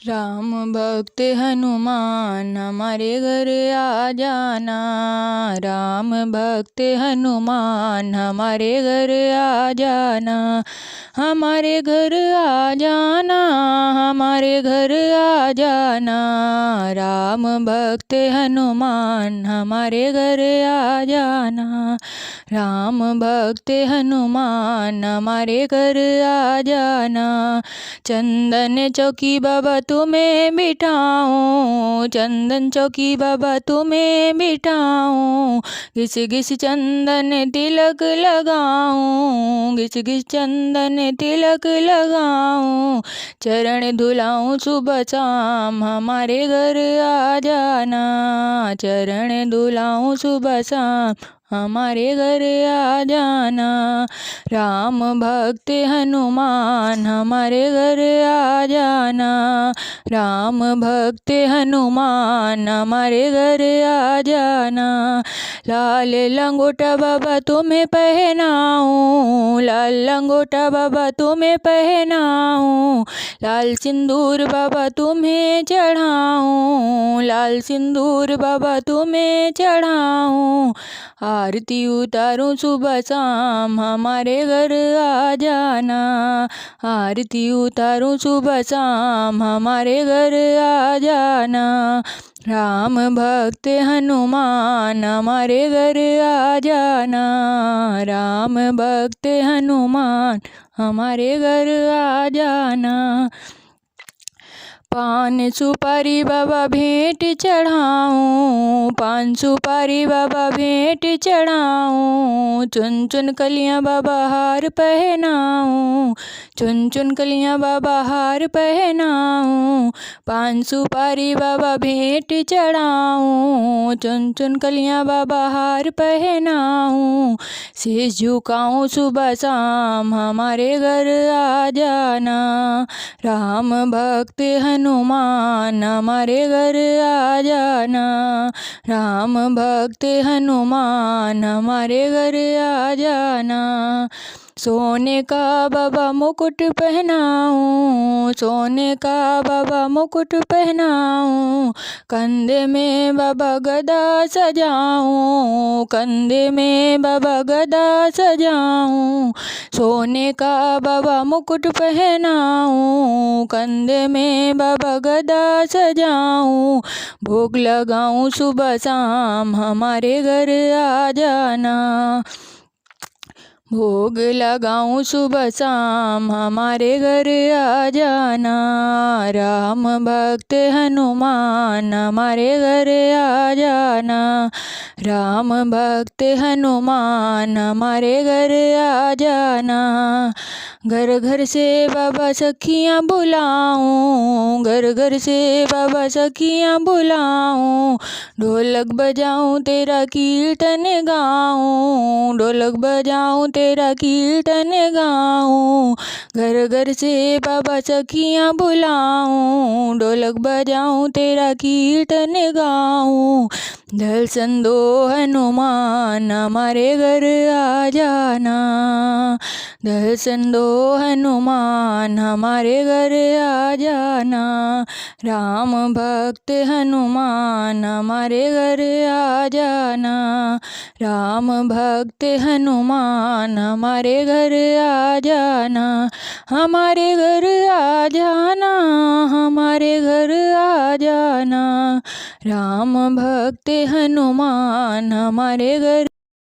राम भक्त हनुमान हमारे घर आ जाना। राम भक्त हनुमान हमारे घर आ जाना। हमारे घर आ जाना, हमारे घर आ जाना। राम भक्त हनुमान हमारे घर आ जाना। राम भक्त हनुमान हमारे घर आ जाना। चंदन चौकी बाबा तुम्हें बिठाऊं, चंदन चौकी बाबा तुम्हें बिठाऊं। घिस घिस चंदन तिलक लगाऊं, घिस घिस चंदन तिलक लगाऊं। चरण धुलाऊं सुबह शाम हमारे घर आ जाना। चरण धुलाऊं सुबह शाम हमारे घर आ जाना। राम भक्त हनुमान हमारे घर आ जाना। राम भक्त हनुमान हमारे घर आ जाना। लाल लंगोटा बाबा तुम्हें पहनाऊं, लाल लंगोटा बाबा तुम्हें पहनाऊं। लाल सिंदूर बाबा तुम्हें चढ़ाऊं, लाल सिंदूर बाबा तुम्हें चढ़ाऊं। आरती उतारूं सुबह शाम हमारे घर आ जाना। आरती उतारूं सुबह शाम हमारे घर आ जाना। राम भक्त हनुमान हमारे घर आ जाना। राम भक्त हनुमान हमारे घर आ जाना। पान सुपारी बाबा भेंट चढ़ाऊं, पान सुपारी बाबा भेंट चढ़ाऊं। चुन चुन कलियां बाबा हार पहनाऊं, चुन चुन कलियां बाबा हार पहनाऊं। पान सुपारी बाबा भेंट चढ़ाऊं, चुन चुन कलियां बाबा हार पहनाऊं। शीश झुकाऊं सुबह शाम हमारे घर आ जाना। राम भक्त हनुमान हमारे घर आ जाना। राम भक्त हनुमान हमारे घर आ जाना। सोने का बाबा मुकुट पहनाऊं, सोने का बाबा मुकुट पहनाऊं। कंधे में बाबा गदा सजाऊं, कंधे में बाबा गदा सजाऊं। सोने का बाबा मुकुट पहनाऊं, कंधे में बाबा गदा सजाऊं। भोग लगाऊं सुबह शाम हमारे घर आ जाना। भोग लगाऊं सुबह शाम हमारे घर आ जाना। राम भक्त हनुमान हमारे घर आ जाना। राम भक्त हनुमान हमारे घर आ जाना। घर घर से बाबा सखियाँ बुलाऊं, घर घर से बाबा सखियाँ बुलाऊं। ढोलक बजाऊं तेरा कीर्तन गाऊं, ढोलक बजाऊं तेरा कीर्तन गाऊं। घर घर से बाबा सखियाँ बुलाऊं, ढोलक बजाऊं तेरा कीर्तन गाऊं। दर्शन दो हनुमान हमारे घर आ जाना। दर्शन दो हनुमान हमारे घर आ जाना। राम भक्त हनुमान हमारे घर आ जाना। राम भक्त हनुमान हमारे घर आ जाना। हमारे घर आ जाना, हमारे घर आ जाना। राम भक्त हनुमान हमारे घर